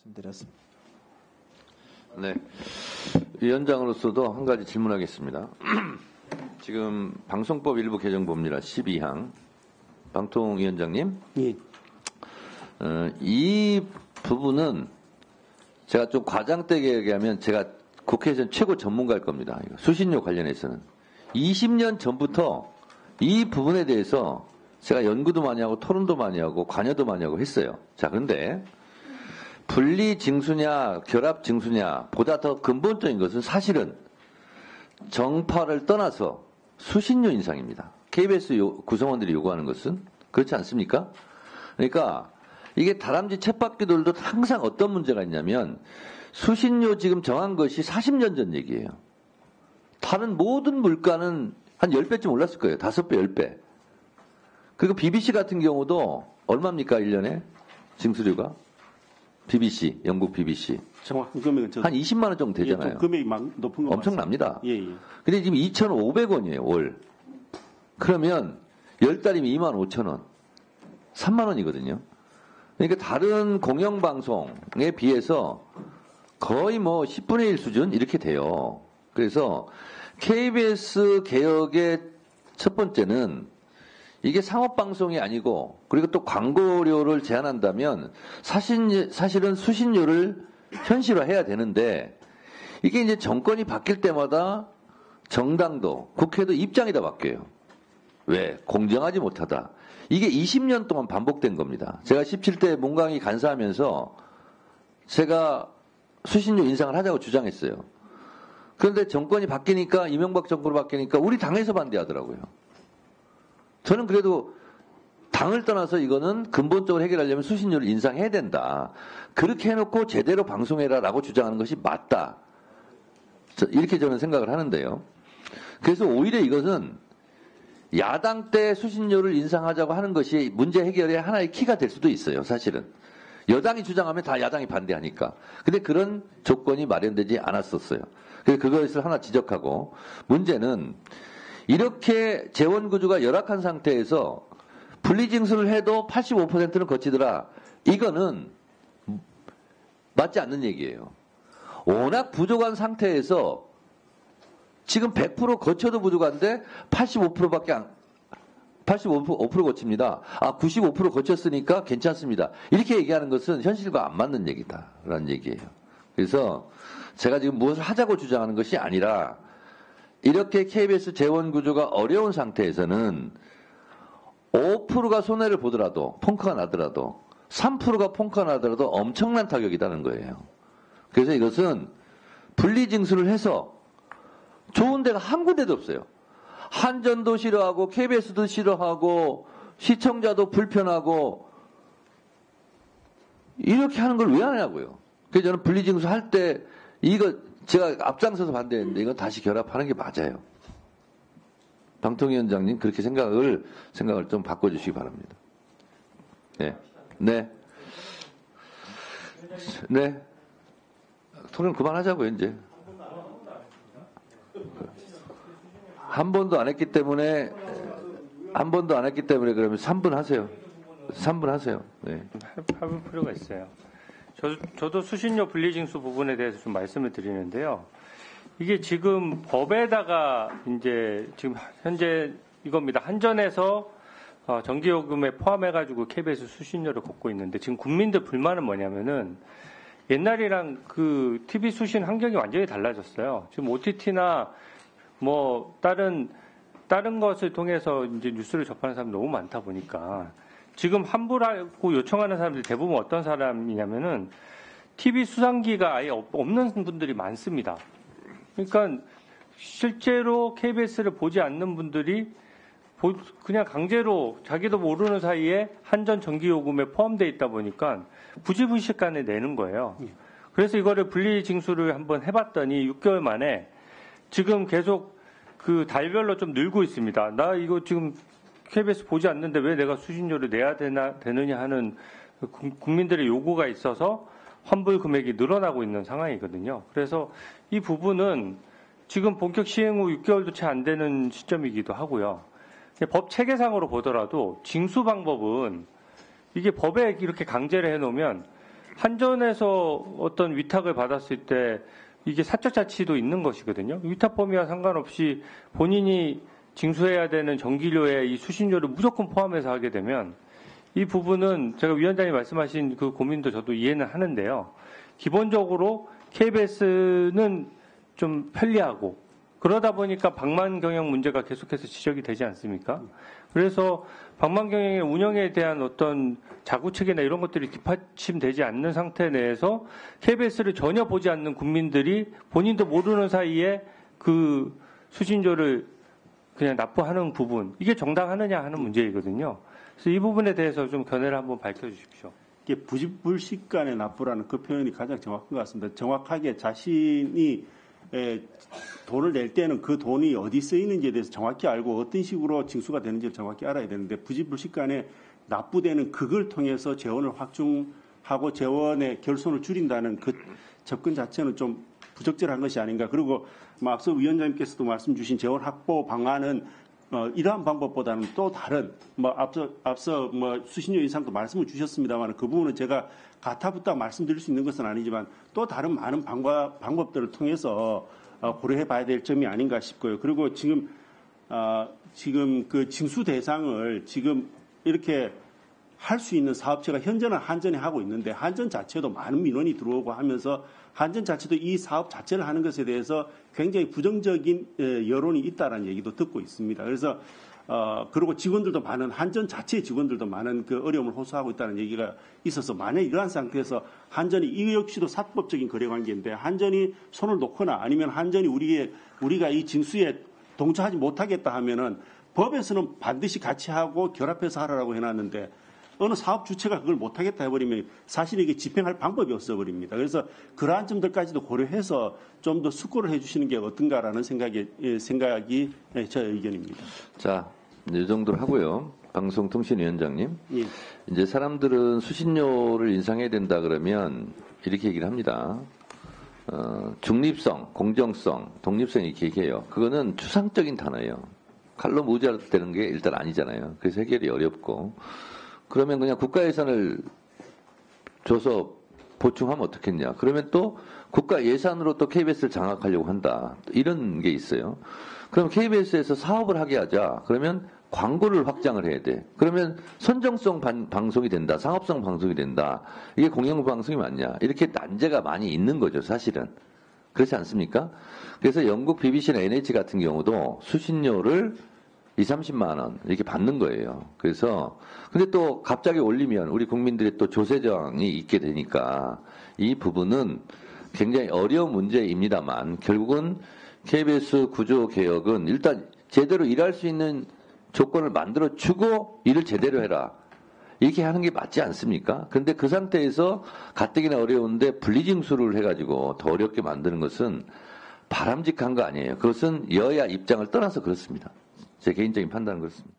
말씀드렸습니다. 네, 위원장으로서도 한 가지 질문하겠습니다. 지금 방송법 일부 개정 봅니다. 12항 방통위원장님. 예. 이 부분은 제가 좀 과장되게 얘기하면 제가 국회에서는 최고 전문가일 겁니다. 수신료 관련해서는 20년 전부터 이 부분에 대해서 제가 연구도 많이 하고 토론도 많이 하고 관여도 많이 하고 했어요. 자, 그런데 분리 징수냐 결합 징수냐 보다 더 근본적인 것은 사실은 정파를 떠나서 수신료 인상입니다. KBS 구성원들이 요구하는 것은 그렇지 않습니까? 그러니까 이게 다람쥐 쳇바퀴돌도 항상 어떤 문제가 있냐면 수신료 지금 정한 것이 40년 전 얘기예요. 다른 모든 물가는 한 10배쯤 올랐을 거예요. 5배, 10배. 그리고 BBC 같은 경우도 얼마입니까? 1년에 징수료가? BBC, 영국 BBC. 정확한 금액은 한 20만 원 정도 되잖아요. 예, 금액이 막 높은 거 엄청납니다. 예, 예. 근데 지금 2,500원이에요, 월. 그러면 10달이면 25,000원. 3만 원이거든요. 그러니까 다른 공영방송에 비해서 거의 뭐 10분의 1 수준 이렇게 돼요. 그래서 KBS 개혁의 첫 번째는 이게 상업방송이 아니고 그리고 또 광고료를 제한한다면 사실은 수신료를 현실화해야 되는데 이게 이제 정권이 바뀔 때마다 정당도 국회도 입장이 다 바뀌어요. 왜? 공정하지 못하다. 이게 20년 동안 반복된 겁니다. 제가 17대 문광희 간사하면서 제가 수신료 인상을 하자고 주장했어요. 그런데 정권이 바뀌니까 이명박 정권으로 바뀌니까 우리 당에서 반대하더라고요. 저는 그래도 당을 떠나서 이거는 근본적으로 해결하려면 수신료를 인상해야 된다. 그렇게 해놓고 제대로 방송해라라고 주장하는 것이 맞다. 이렇게 저는 생각을 하는데요. 그래서 오히려 이것은 야당 때 수신료를 인상하자고 하는 것이 문제 해결의 하나의 키가 될 수도 있어요. 사실은. 여당이 주장하면 다 야당이 반대하니까. 근데 그런 조건이 마련되지 않았었어요. 그래서 그것을 하나 지적하고 문제는 이렇게 재원구조가 열악한 상태에서 분리징수를 해도 85%는 거치더라. 이거는 맞지 않는 얘기예요. 워낙 부족한 상태에서 지금 100% 거쳐도 부족한데 85%밖에 85% 거칩니다. 95% 거쳤으니까 괜찮습니다. 이렇게 얘기하는 것은 현실과 안 맞는 얘기다라는 얘기예요. 그래서 제가 지금 무엇을 하자고 주장하는 것이 아니라 이렇게 KBS 재원 구조가 어려운 상태에서는 5%가 손해를 보더라도 펑크가 나더라도 3%가 펑크가 나더라도 엄청난 타격이라는 거예요. 그래서 이것은 분리징수를 해서 좋은 데가 한 군데도 없어요. 한전도 싫어하고 KBS도 싫어하고 시청자도 불편하고 이렇게 하는 걸 왜 하냐고요. 그래서 저는 분리징수 할 때 이거 제가 앞장서서 반대했는데 이건 다시 결합하는 게 맞아요. 방통위원장님 그렇게 생각을 좀 바꿔주시기 바랍니다. 네, 네, 네. 토론 그만하자고요 이제. 한 번도 안 했기 때문에 그러면 3분 하세요. 3분 하세요. 네. 해볼 필요가 있어요. 저도 수신료 분리징수 부분에 대해서 좀 말씀을 드리는데요. 이게 지금 법에다가 이제 지금 현재 이겁니다. 한전에서 전기요금에 포함해가지고 KBS 수신료를 걷고 있는데 지금 국민들 불만은 뭐냐면은 옛날이랑 그 TV 수신 환경이 완전히 달라졌어요. 지금 OTT나 뭐 다른 것을 통해서 이제 뉴스를 접하는 사람이 너무 많다 보니까 지금 환불하고 요청하는 사람들이 대부분 어떤 사람이냐면은 TV 수상기가 아예 없는 분들이 많습니다. 그러니까 실제로 KBS를 보지 않는 분들이 그냥 강제로 자기도 모르는 사이에 한전 전기요금에 포함되어 있다 보니까 부지불식간에 내는 거예요. 그래서 이거를 분리징수를 한번 해봤더니 6개월 만에 지금 계속 그 달별로 좀 늘고 있습니다. 나 이거 지금 KBS 보지 않는데 왜 내가 수신료를 내야 되느냐 하는 국민들의 요구가 있어서 환불 금액이 늘어나고 있는 상황이거든요. 그래서 이 부분은 지금 본격 시행 후 6개월도 채 안 되는 시점이기도 하고요. 법 체계상으로 보더라도 징수 방법은 이게 법에 이렇게 강제를 해놓으면 한전에서 어떤 위탁을 받았을 때 이게 사적 자치도 있는 것이거든요. 위탁 범위와 상관없이 본인이 징수해야 되는 전기료에 이 수신료를 무조건 포함해서 하게 되면 이 부분은 제가 위원장님 말씀하신 그 고민도 저도 이해는 하는데요. 기본적으로 KBS는 좀 편리하고 그러다 보니까 방만 경영 문제가 계속해서 지적이 되지 않습니까? 그래서 방만 경영의 운영에 대한 어떤 자구책이나 이런 것들이 뒷받침되지 않는 상태 내에서 KBS를 전혀 보지 않는 국민들이 본인도 모르는 사이에 그 수신료를 그냥 납부하는 부분, 이게 정당하느냐 하는 문제이거든요. 그래서 이 부분에 대해서 좀 견해를 한번 밝혀주십시오. 이게 부집불식간에 납부라는 그 표현이 가장 정확한 것 같습니다. 정확하게 자신이 돈을 낼 때는 그 돈이 어디 쓰이는지에 대해서 정확히 알고 어떤 식으로 징수가 되는지를 정확히 알아야 되는데 부집불식간에 납부되는 그걸 통해서 재원을 확충하고 재원의 결손을 줄인다는 그 접근 자체는 좀 부적절한 것이 아닌가. 그리고 앞서 위원장님께서도 말씀 주신 재원 확보 방안은 이러한 방법보다는 또 다른 앞서 수신료 인상도 말씀을 주셨습니다만 그 부분은 제가 가타부터 말씀드릴 수 있는 것은 아니지만 또 다른 많은 방법들을 통해서 고려해 봐야 될 점이 아닌가 싶고요. 그리고 지금 그 징수 대상을 지금 이렇게 할 수 있는 사업체가 현재는 한전이 하고 있는데 한전 자체도 많은 민원이 들어오고 하면서 한전 자체도 이 사업 자체를 하는 것에 대해서 굉장히 부정적인 여론이 있다라는 얘기도 듣고 있습니다. 그래서 그리고 직원들도 많은 한전 자체의 직원들도 많은 그 어려움을 호소하고 있다는 얘기가 있어서 만약 이러한 상태에서 한전이 이 역시도 사법적인 거래관계인데 한전이 손을 놓거나 아니면 한전이 우리가 이 징수에 동조하지 못하겠다 하면은 법에서는 반드시 같이 하고 결합해서 하라고 해놨는데 어느 사업 주체가 그걸 못하겠다 해버리면 사실 이게 집행할 방법이 없어버립니다. 그래서 그러한 점들까지도 고려해서 좀 더 숙고를 해주시는 게 어떤가라는 생각이 저 의견입니다. 자, 이 정도로 하고요. 방송통신위원장님. 예. 이제 사람들은 수신료를 인상해야 된다 그러면 이렇게 얘기를 합니다. 중립성, 공정성, 독립성 이렇게 얘기해요. 그거는 추상적인 단어예요. 칼로 무자되는 게 일단 아니잖아요. 그래서 해결이 어렵고. 그러면 그냥 국가 예산을 줘서 보충하면 어떻겠냐. 그러면 또 국가 예산으로 또 KBS를 장악하려고 한다. 이런 게 있어요. 그럼 KBS에서 사업을 하게 하자. 그러면 광고를 확장을 해야 돼. 그러면 선정성 방송이 된다. 상업성 방송이 된다. 이게 공영방송이 맞냐. 이렇게 난제가 많이 있는 거죠. 사실은. 그렇지 않습니까? 그래서 영국 BBC나 NH 같은 경우도 수신료를 20-30만 원 이렇게 받는 거예요. 그래서 근데 또 갑자기 올리면 우리 국민들이 또 조세저항이 있게 되니까 이 부분은 굉장히 어려운 문제입니다만 결국은 KBS 구조 개혁은 일단 제대로 일할 수 있는 조건을 만들어 주고 일을 제대로 해라. 이렇게 하는 게 맞지 않습니까? 근데 그 상태에서 가뜩이나 어려운데 분리징수를 해가지고 더 어렵게 만드는 것은 바람직한 거 아니에요. 그것은 여야 입장을 떠나서 그렇습니다. 제 개인적인 판단은 그렇습니다.